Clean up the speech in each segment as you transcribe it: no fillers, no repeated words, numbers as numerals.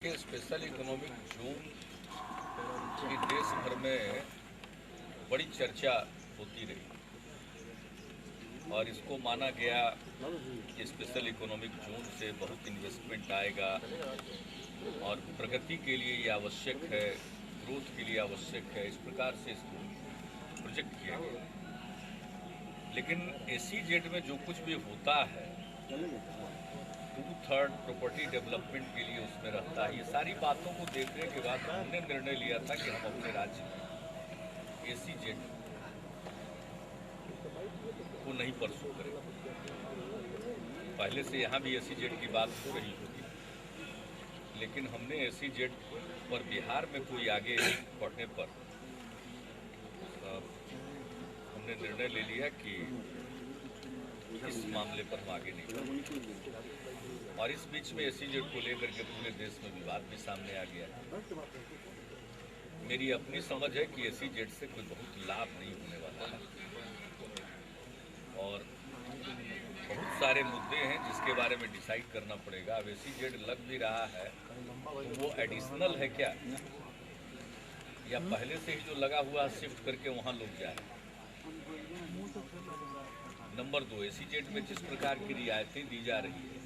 के special economic zone की देश भर में बड़ी चर्चा होती रही और इसको माना गया कि स्पेशल इकोनॉमिक जोन से बहुत इन्वेस्टमेंट आएगा और प्रगति के लिए ये आवश्यक है, ग्रोथ के लिए आवश्यक है। इस प्रकार से इसको प्रोजेक्ट किया गया। लेकिन एसीजेड में जो कुछ भी होता है 2/3 प्रॉपर्टी डेवलपमेंट के लिए उसमें रहता है। ये सारी बातों को देखने के बाद हमने निर्णय लिया था कि हम अपने राज्य में एसीजेड को नहीं परसू करेंगे। पहले से यहाँ भी एसीजेड की बात हो रही होगी, लेकिन हमने एसीजेड पर बिहार में कोई आगे बढ़ने पर हमने निर्णय ले लिया कि इस मामले पर हम आगे नहीं बढ़ेंगे। और इस बीच में एसीजेड को लेकर के पूरे देश में विवाद भी सामने आ गया। मेरी अपनी समझ है कि एसीजेड से कोई बहुत लाभ नहीं होने वाला है और बहुत सारे मुद्दे हैं जिसके बारे में डिसाइड करना पड़ेगा। अब एसीजेड लग भी रहा है तो वो एडिशनल है क्या, या पहले से ही जो लगा हुआ शिफ्ट करके वहाँ लोग जाए। नंबर 2, एसीजेड में जिस प्रकार की रियायतें दी जा रही है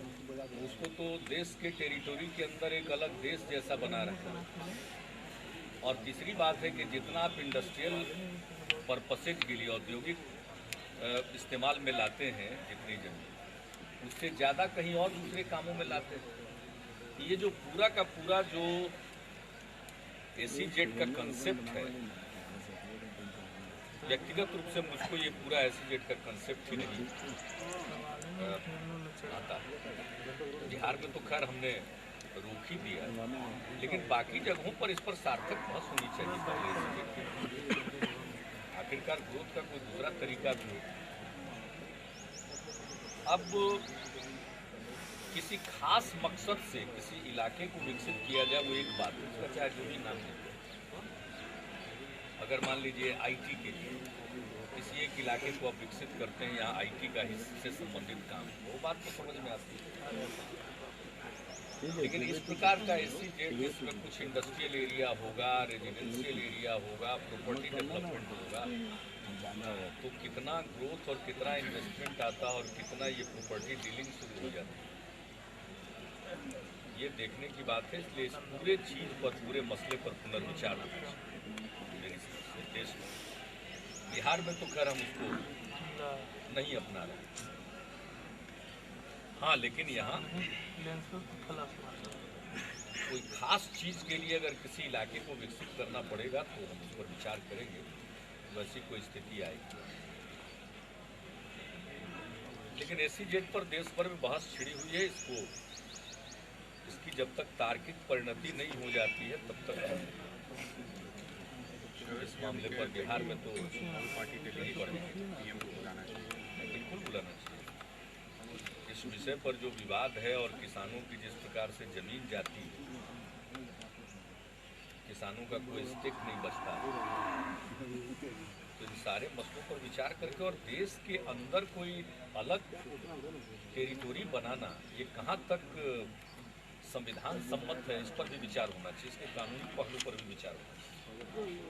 उसको तो देश के टेरिटोरी के अंदर एक अलग देश जैसा बना रखा है। और तीसरी बात है कि जितना आप इंडस्ट्रियल पर्पसेज के लिए औद्योगिक इस्तेमाल में लाते हैं जितनी जमीन, उससे ज़्यादा कहीं और दूसरे कामों में लाते हैं। ये जो पूरा का पूरा जो एसीजेड का कंसेप्ट है, व्यक्तिगत रूप से मुझको ये पूरा एसीजेड का कंसेप्ट ही नहीं आता। बिहार में तो खैर हमने रोक ही दिया, लेकिन बाकी जगहों पर इस पर सार्थक बहस होनी चाहिए पहले एसीजेड की। आखिरकार ग्रोथ का कोई दूसरा तरीका भी हो। अब किसी खास मकसद से किसी इलाके को विकसित किया जाए वो एक बात है, उसका चाहे जो भी नाम दे। अगर मान लीजिए आईटी के लिए किसी एक इलाके को आप विकसित करते हैं, यहाँ आईटी का इससे संबंधित काम, वो बात तो समझ में आती है। लेकिन इस प्रकार का एसीजेड जिसमें कुछ इंडस्ट्रियल एरिया होगा, रेजिडेंशियल एरिया होगा, प्रॉपर्टी डेवलपमेंट होगा, तो कितना ग्रोथ और कितना इन्वेस्टमेंट आता और कितना ये प्रॉपर्टी डीलिंग शुरू हो जाती है, ये देखने की बात है। इसलिए इस पूरे चीज़ पर, पूरे मसले पर पुनर्विचार होना चाहिए मेरी समझ से देश में। बिहार में तो खैर हम उसको नहीं अपना रहे। हाँ, लेकिन यहाँ कोई खास चीज़ के लिए अगर किसी इलाके को विकसित करना पड़ेगा तो हम उस पर विचार करेंगे, वैसी कोई स्थिति आएगी। लेकिन एसीजेड पर देश भर में बहस छिड़ी हुई है। इसकी जब तक तार्किक परिणति नहीं हो जाती है तब तक इस मामले पर बिहार में तो पार्टी नहीं बढ़ेगी। बिल्कुल बुलाना चाहिए। इस विषय पर जो विवाद है और किसानों की जिस प्रकार से जमीन जाती है, किसानों का कोई स्टेक नहीं बचता, तो इन सारे मसलों पर विचार करके और देश के अंदर कोई अलग टेरिटोरी बनाना ये कहाँ तक संविधान सम्मत है, इस पर भी विचार होना चाहिए। इसके कानूनी पहलू पर भी विचार होना चाहिए।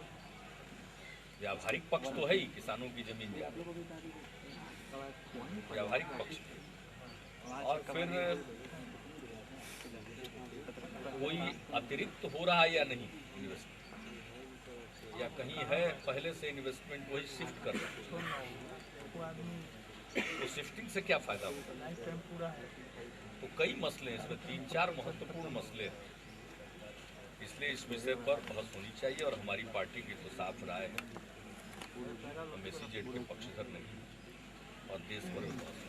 व्यावहारिक पक्ष तो है ही, किसानों की जमीन जाना व्यावहारिक पक्ष, और फिर कोई अतिरिक्त हो रहा है या नहीं इन्वेस्टमेंट, या कहीं है पहले से इन्वेस्टमेंट वही शिफ्ट कर रहा है, तो शिफ्टिंग से क्या फायदा होगा। तो कई मसले हैं इसमें, 3-4 महत्वपूर्ण मसले हैं। इसलिए इस विषय पर बहस होनी चाहिए और हमारी पार्टी की तो साफ राय है, हम एसीजेड के पक्षधर नहीं और देश भर में बहस।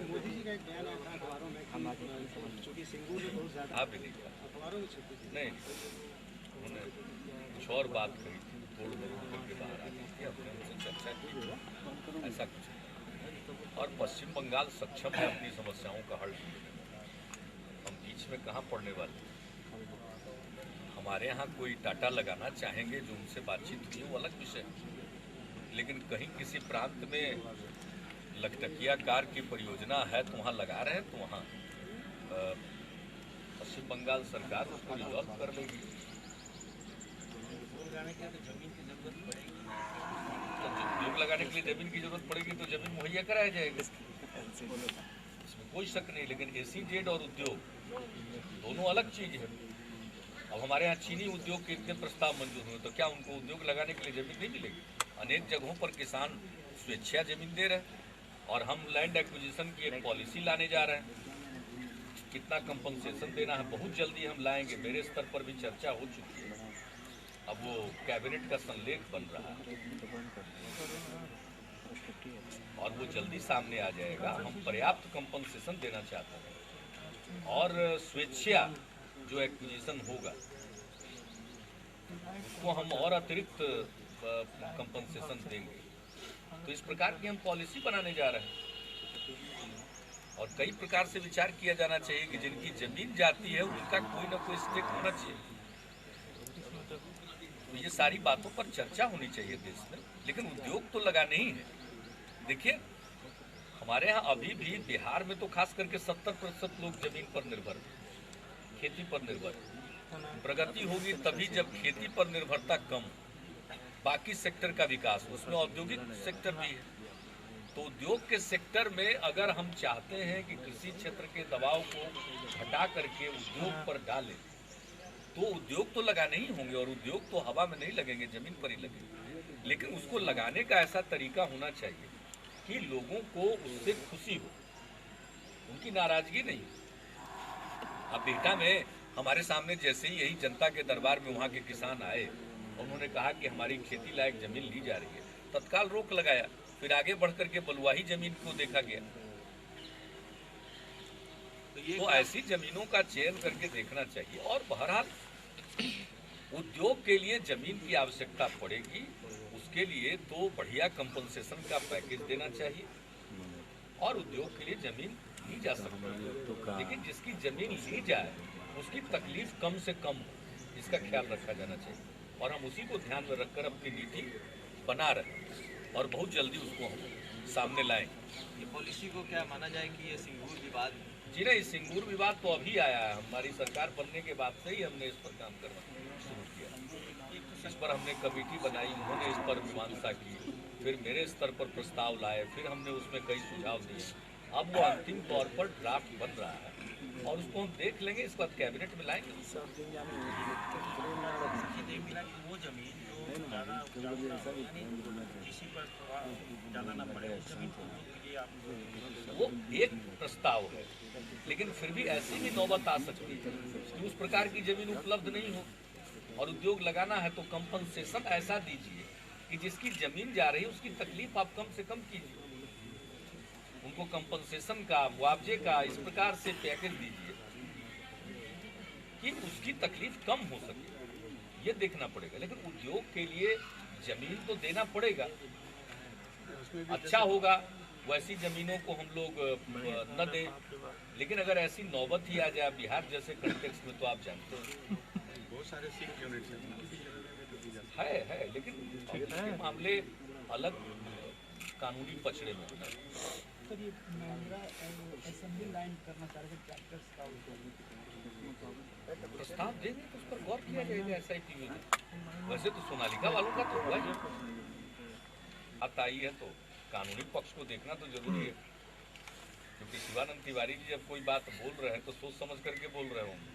मोदी जी का एक बयान आया था अखबारों में कि सिंगूर में बहुत ज़्यादा आप भी नहीं अखबारों में छपी थी। नहीं, उन्होंने कुछ और बात कही थी, तोड़ मरोड़ करके बाहर आ गई थी। हमने उनसे चर्चा की, ऐसा कुछ नहीं। और पश्चिम बंगाल सक्षम है अपनी समस्याओं का हल ढूंढने में, हम बीच में कहाँ पड़ने वाले। हमारे यहाँ कोई टाटा लगाना चाहेंगे, जो उनसे बातचीत हुई वो अलग विषय है, लेकिन कहीं किसी प्रांत में लखटकिया कार की परियोजना है तो वहाँ लगा रहे हैं, तो वहाँ पश्चिम बंगाल सरकार उसको रिजॉल्व कर लेगी। उद्योग लगाने के लिए जमीन की जरूरत पड़ेगी तो जमीन मुहैया कराया जाएगा, इसमें कोई शक नहीं। लेकिन एसीजेड और उद्योग दोनों अलग चीज है। अब हमारे यहाँ चीनी उद्योग के इतने प्रस्ताव मंजूर हुए, तो क्या उनको उद्योग लगाने के लिए जमीन नहीं मिलेगी? अनेक जगहों पर किसान स्वेच्छा जमीन दे रहे हैं, और हम लैंड एक्विजिशन की एक पॉलिसी लाने जा रहे हैं। कितना कंपनसेशन देना है बहुत जल्दी हम लाएंगे, मेरे स्तर पर भी चर्चा हो चुकी है, अब वो कैबिनेट का संलेख बन रहा है और वो जल्दी सामने आ जाएगा। हम पर्याप्त कंपनसेशन देना चाहते हैं, और स्वेच्छा जो एक्विजिशन होगा उसको हम और अतिरिक्त कंपनसेशन देंगे। तो इस प्रकार की हम पॉलिसी बनाने जा रहे हैं, और कई प्रकार से विचार किया जाना चाहिए कि जिनकी जमीन जाती है उनका कोई ना कोई स्टेक होना चाहिए। तो ये सारी बातों पर चर्चा होनी चाहिए देश में, लेकिन उद्योग तो लगाने ही है। देखिए, हमारे यहाँ अभी भी बिहार में तो खास करके 70% लोग जमीन पर निर्भर हैं, खेती पर निर्भर है। प्रगति होगी तभी जब खेती पर निर्भरता कम, बाकी सेक्टर का विकास, उसमें औद्योगिक सेक्टर भी है। तो उद्योग के सेक्टर में अगर हम चाहते हैं कि कृषि क्षेत्र के दबाव को घटा करके उद्योग पर डालें, तो उद्योग तो लगाने ही होंगे, और उद्योग तो हवा में नहीं लगेंगे, जमीन पर ही लगेंगे। लेकिन उसको लगाने का ऐसा तरीका होना चाहिए कि लोगों को उससे खुशी हो, उनकी नाराजगी नहीं। अब बिहटा में हमारे सामने जैसे ही यही जनता के दरबार में वहाँ के किसान आए, उन्होंने कहा कि हमारी खेती लायक जमीन ली जा रही है, तत्काल रोक लगाया। फिर आगे बढ़ करके बलुआही जमीन को देखा गया। तो ऐसी जमीनों का चयन करके देखना चाहिए। और बहरहाल उद्योग के लिए जमीन की आवश्यकता पड़ेगी, उसके लिए तो बढ़िया कंपनसेशन का पैकेज देना चाहिए, और उद्योग के लिए जमीन ली जा सकती है। लेकिन जिसकी जमीन ली जाए उसकी तकलीफ कम से कम हो, इसका ख्याल रखा जाना चाहिए, और हम उसी को ध्यान में रखकर अपनी नीति बना रहे हैं, और बहुत जल्दी उसको हम सामने लाएंगे। ये पॉलिसी को क्या माना जाए कि ये सिंगूर विवाद? जी नहीं, सिंगूर विवाद तो अभी आया है। हमारी सरकार बनने के बाद से ही हमने इस पर काम करना शुरू किया। इस पर हमने कमेटी बनाई, उन्होंने इस पर मीमांसा की, फिर मेरे स्तर पर प्रस्ताव लाए, फिर हमने उसमें कई सुझाव दिए। अब वो अंतिम तौर पर ड्राफ्ट बन रहा है, और उसको हम देख लेंगे, इसके बाद कैबिनेट में लाएंगे। वो जमीन जो ज़्यादा किसी पर ज़्यादा ना पड़े, उस जमीन को वो एक प्रस्ताव है, लेकिन फिर भी ऐसी भी नौबत आ सकती है कि उस प्रकार की जमीन उपलब्ध नहीं हो, और उद्योग लगाना है तो कंपनसेशन ऐसा दीजिए कि जिसकी जमीन जा रही है उसकी तकलीफ आप कम से कम कीजिए, उनको कंपनसेशन का, मुआवजे का इस प्रकार से पैकेज दीजिए कि उसकी तकलीफ कम हो सके। ये देखना पड़ेगा। लेकिन उद्योग के लिए जमीन तो देना पड़ेगा, अच्छा होगा वैसी जमीनों को हम लोग न दें। लेकिन अगर ऐसी नौबत ही आ जाए बिहार जैसे कंटेक्स्ट में, तो आप जानते हैं बहुत सारे सिख यूनिट्स है, लेकिन इसके मामले अलग कानूनी पचड़े में है। सर, ये महिंद्रा असेंबली लाइन करना चाह रहे थे ट्रैक्टर्स का, प्रस्ताव देंगे तो उस पर गौर किया जाएगा SIT में। वैसे तो सोनालिका वालों का तो हुआ ही, बात आई है तो कानूनी पक्ष को देखना तो जरूरी है, क्योंकि शिवानंद तिवारी जी जब कोई बात बोल रहे हैं तो सोच समझ करके बोल रहे होंगे,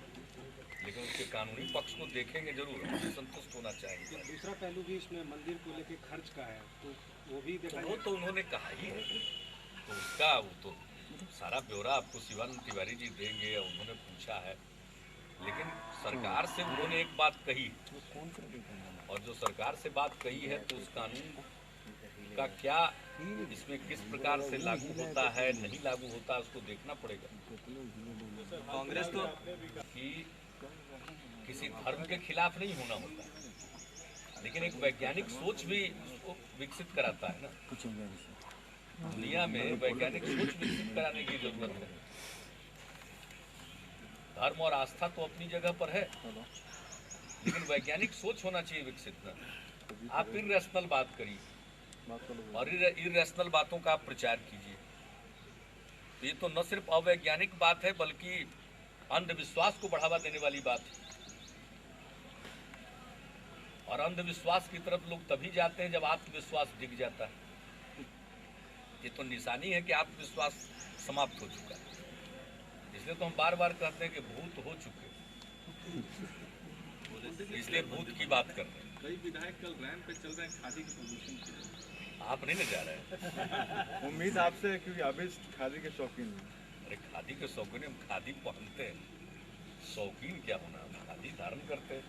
लेकिन उसके कानूनी पक्ष को देखेंगे जरूर, हमें संतुष्ट होना चाहिए। दूसरा पहलू भी इसमें मंदिर को लेके खर्च का है, तो वो भी देखा वो तो उन्होंने कहा ही है, तो उसका वो तो सारा ब्यौरा आपको शिवानंद तिवारी जी देंगे, उन्होंने पूछा है। लेकिन सरकार से उन्होंने एक बात कही, और जो सरकार से बात कही है तो उस कानून का क्या इसमें किस प्रकार से लागू होता है, नहीं लागू होता, उसको देखना पड़ेगा। कांग्रेस तो कि किसी धर्म के खिलाफ नहीं होना होता, लेकिन एक वैज्ञानिक सोच भी उसको विकसित कराता है ना। दुनिया में वैज्ञानिक सोच विकसित कराने की जरूरत है। धर्म और आस्था तो अपनी जगह पर है, लेकिन वैज्ञानिक सोच होना चाहिए विकसित ना। आप इररेशनल बात करिए और इररेशनल बातों का आप प्रचार कीजिए, तो ये तो न सिर्फ अवैज्ञानिक बात है, बल्कि अंधविश्वास को बढ़ावा देने वाली बात है। और अंधविश्वास की तरफ लोग तभी जाते हैं जब आत्मविश्वास डिग जाता है। ये तो निशानी है कि आत्मविश्वास समाप्त हो चुका है। इसलिए तो हम बार बार कहते हैं कि भूत हो चुके, इसलिए भूत की बात कर रहे हैं। कई विधायक कल रैंप पे चल रहे हैं खादी के प्रमोशन के लिए। आप नहीं ना जा रहे हैं? उम्मीद आपसे है क्योंकि आप इस खादी के शौकीन हैं। अरे खादी के शौकीन, हम खादी पहनते हैं, शौकीन क्या होना, हम खादी धारण करते हैं,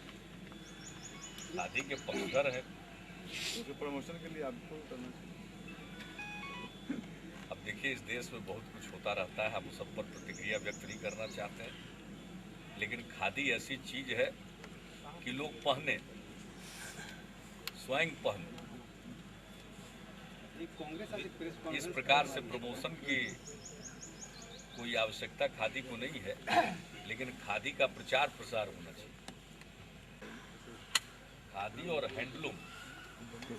खादी के पक्षधर है। उसके प्रमोशन के लिए आपको करना चाहिए। अब देखिए, इस देश में बहुत कुछ होता रहता है, हम सब पर प्रतिक्रिया व्यक्त नहीं करना चाहते हैं, लेकिन खादी ऐसी चीज है कि लोग पहने, स्वयं पहने। कांग्रेस आज एक प्रेस इस कॉन्फ्रेंस प्रकार से प्रमोशन की कोई आवश्यकता खादी को नहीं है, लेकिन खादी का प्रचार प्रसार होना चाहिए। खादी और हैंडलूम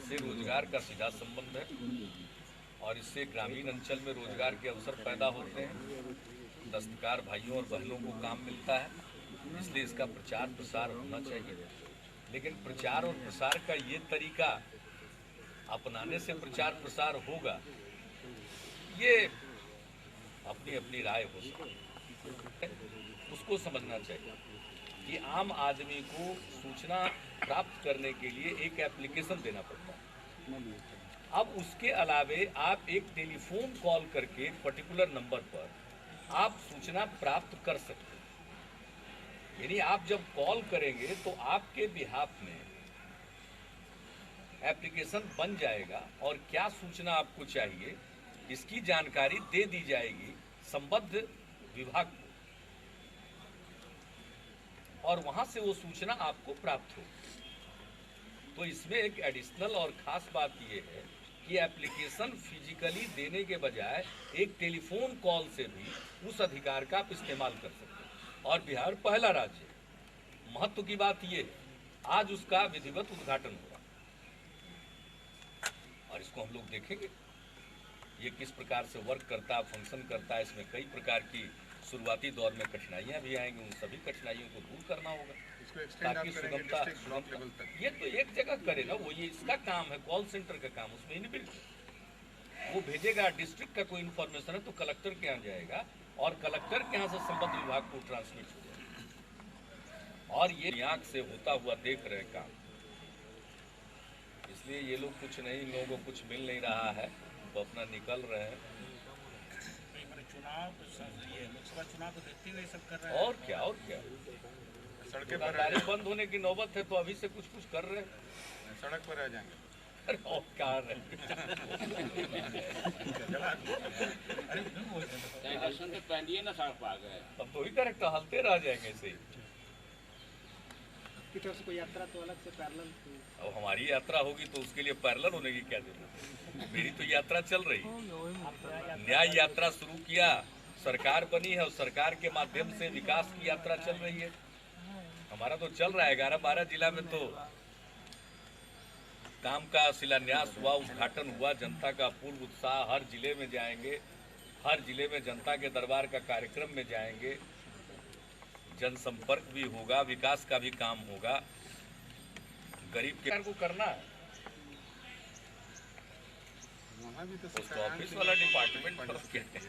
से रोजगार का सीधा संबंध है और इससे ग्रामीण अंचल में रोजगार के अवसर पैदा होते हैं, दस्तकार भाइयों और बहनों को काम मिलता है, इसलिए इसका प्रचार प्रसार होना चाहिए। लेकिन प्रचार और प्रसार का ये तरीका अपनाने से प्रचार प्रसार होगा, ये अपनी अपनी राय हो सकती है। उसको समझना चाहिए कि आम आदमी को सूचना प्राप्त करने के लिए एक एप्लीकेशन देना पड़ता है। अब उसके अलावे आप एक टेलीफोन कॉल करके एक पर्टिकुलर नंबर पर आप सूचना प्राप्त कर सकते हैं। यानी आप जब कॉल करेंगे तो आपके बिहाफ में एप्लीकेशन बन जाएगा और क्या सूचना आपको चाहिए इसकी जानकारी दे दी जाएगी संबद्ध विभाग को, और वहां से वो सूचना आपको प्राप्त होगी। तो इसमें एक एडिशनल और खास बात ये है कि एप्लीकेशन फिजिकली देने के बजाय एक टेलीफोन कॉल से भी उस अधिकार का आप इस्तेमाल कर सकते हैं। और बिहार पहला राज्य है। महत्व की बात ये है, आज उसका विधिवत उद्घाटन हुआ और इसको हम लोग देखेंगे ये किस प्रकार से वर्क करता है, फंक्शन करता है। इसमें कई प्रकार की शुरुआती दौर में कठिनाइयां भी आएंगी, उन सभी कठिनाइयों को दूर करना होगा ताकि सुगमता ये तो एक जगह करे ना, वो ये इसका काम है, कॉल सेंटर का काम, उसमें इनबिल्ट वो भेजेगा। डिस्ट्रिक्ट का कोई इन्फॉर्मेशन है तो कलेक्टर के यहाँ जाएगा और कलेक्टर के यहाँ से संबद्ध विभाग को ट्रांसमिट हो जाएगा। और ये आंख से होता हुआ देख रहे हैं काम, इसलिए ये लोग कुछ नहीं, इन लोगों को कुछ मिल नहीं रहा है, वो अपना निकल रहे हैं। चुनाव ये लोकसभा चुनाव को देखते हुए सब कर रहे हैं। और क्या सड़कें पर दुकानदारी बंद होने की नौबत है तो अभी से कुछ कर रहे हैं। सड़क पर आ जाएंगे। अरे और क्या रहे दर्शन के पहले ना सड़क पर आ गए। अब तो ही करेक्ट, हलते रह जाएंगे ऐसे ही। की तरफ से कोई यात्रा तो अलग से पैरेलल अब हमारी यात्रा होगी तो उसके लिए पैरेलल होने की क्या जरूरत है? मेरी तो यात्रा चल रही है, न्याय यात्रा शुरू किया, सरकार बनी है और सरकार के माध्यम से विकास की यात्रा चल रही है। हमारा तो चल रहा है। 11-12 जिला में तो काम का शिलान्यास हुआ, उद्घाटन हुआ, जनता का पूर्ण उत्साह। हर जिले में जाएंगे, हर जिले में जनता के दरबार का कार्यक्रम में जाएंगे, जनसंपर्क भी होगा, विकास का भी काम होगा। गरीब के को करना है। पोस्ट ऑफिस वाला डिपार्टमेंट क्या है?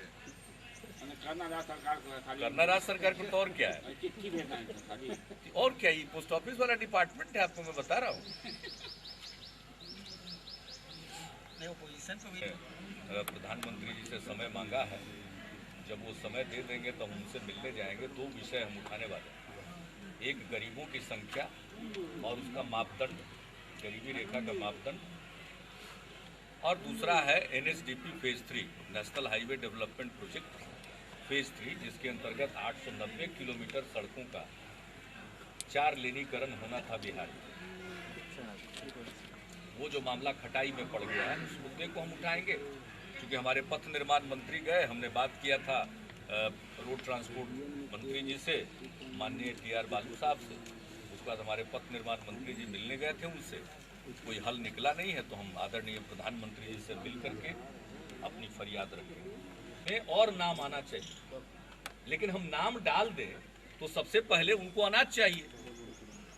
करना रहा सरकार को खाली करना राज्य सरकार को तो और क्या है? चिट्ठी भेजना है खाली। और क्या, ये पोस्ट ऑफिस वाला डिपार्टमेंट है, आपको मैं बता रहा हूँ। नहीं, ओपोजिशन को भी प्रधानमंत्री जी से समय मांगा है, जब वो समय दे देंगे तो हम उनसे मिलने जाएंगे। 2 विषय हम उठाने वाले हैं, एक गरीबों की संख्या और उसका मापदंड, गरीबी रेखा का मापदंड, और दूसरा है NHDP phase 3 national highway development project phase 3, जिसके अंतर्गत 890 किलोमीटर सड़कों का 4 लेनीकरण होना था बिहार में। वो जो मामला खटाई में पड़ गया है, उस मुद्दे को हम उठाएंगे। क्योंकि हमारे पथ निर्माण मंत्री गए, हमने बात किया था रोड ट्रांसपोर्ट मंत्री जी से, माननीय TR बालू साहब से। उसके बाद हमारे पथ निर्माण मंत्री जी मिलने गए थे उनसे, कोई हल निकला नहीं है, तो हम आदरणीय प्रधानमंत्री जी से मिल करके अपनी फरियाद रखेंगे। और नाम आना चाहिए, लेकिन हम नाम डाल दें तो सबसे पहले उनको अनाज चाहिए।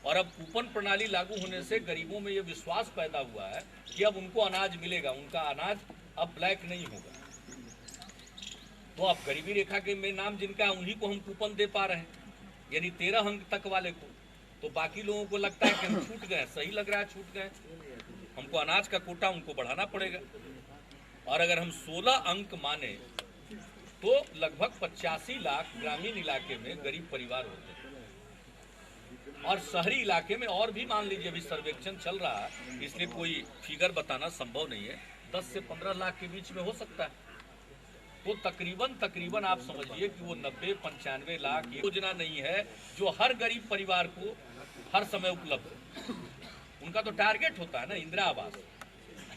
और अब कूपन प्रणाली लागू होने से गरीबों में ये विश्वास पैदा हुआ है कि अब उनको अनाज मिलेगा, उनका अनाज अब ब्लैक नहीं होगा। तो अब गरीबी रेखा के में नाम जिनका है उन्हीं को हम कूपन दे पा रहे हैं, यानी 13 अंक तक वाले को। तो बाकी लोगों को लगता है कि हम छूट गए, सही लग रहा है छूट गए, हमको अनाज का कोटा उनको बढ़ाना पड़ेगा। और अगर हम 16 अंक माने तो लगभग 85 लाख ग्रामीण इलाके में गरीब परिवार होते हैं। और शहरी इलाके में और भी मान लीजिए, अभी सर्वेक्षण चल रहा है, इसलिए कोई फिगर बताना संभव नहीं है, 10 से 15 लाख के बीच में हो सकता है। तो तकरीबन आप समझिए कि वो 90-95 लाख योजना नहीं है जो हर गरीब परिवार को हर समय उपलब्ध है। उनका तो टारगेट होता है ना, इंदिरा आवास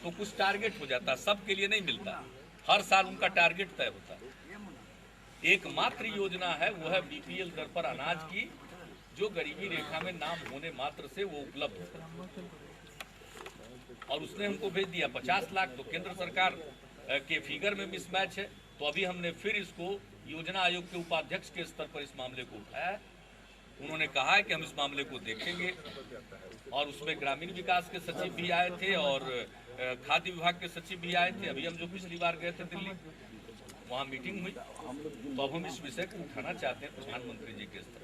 तो कुछ टारगेट हो जाता है, सबके लिए नहीं मिलता, हर साल उनका टारगेट तय होता है। एकमात्र योजना है वो है बीपीएल दर पर अनाज की, जो गरीबी रेखा में नाम होने मात्र से वो उपलब्ध होता है। और उसने हमको भेज दिया 50 लाख, तो केंद्र सरकार के फिगर में मिसमैच है। तो अभी हमने फिर इसको योजना आयोग के उपाध्यक्ष के स्तर पर इस मामले को उठाया है। उन्होंने कहा है कि हम इस मामले को देखेंगे, और उसमें ग्रामीण विकास के सचिव भी आए थे और खाद्य विभाग के सचिव भी आए थे। अभी हम जो पिछली बार गए थे दिल्ली, वहाँ मीटिंग हुई, तो अब हम इस विषय को उठाना चाहते हैं प्रधानमंत्री जी के स्तर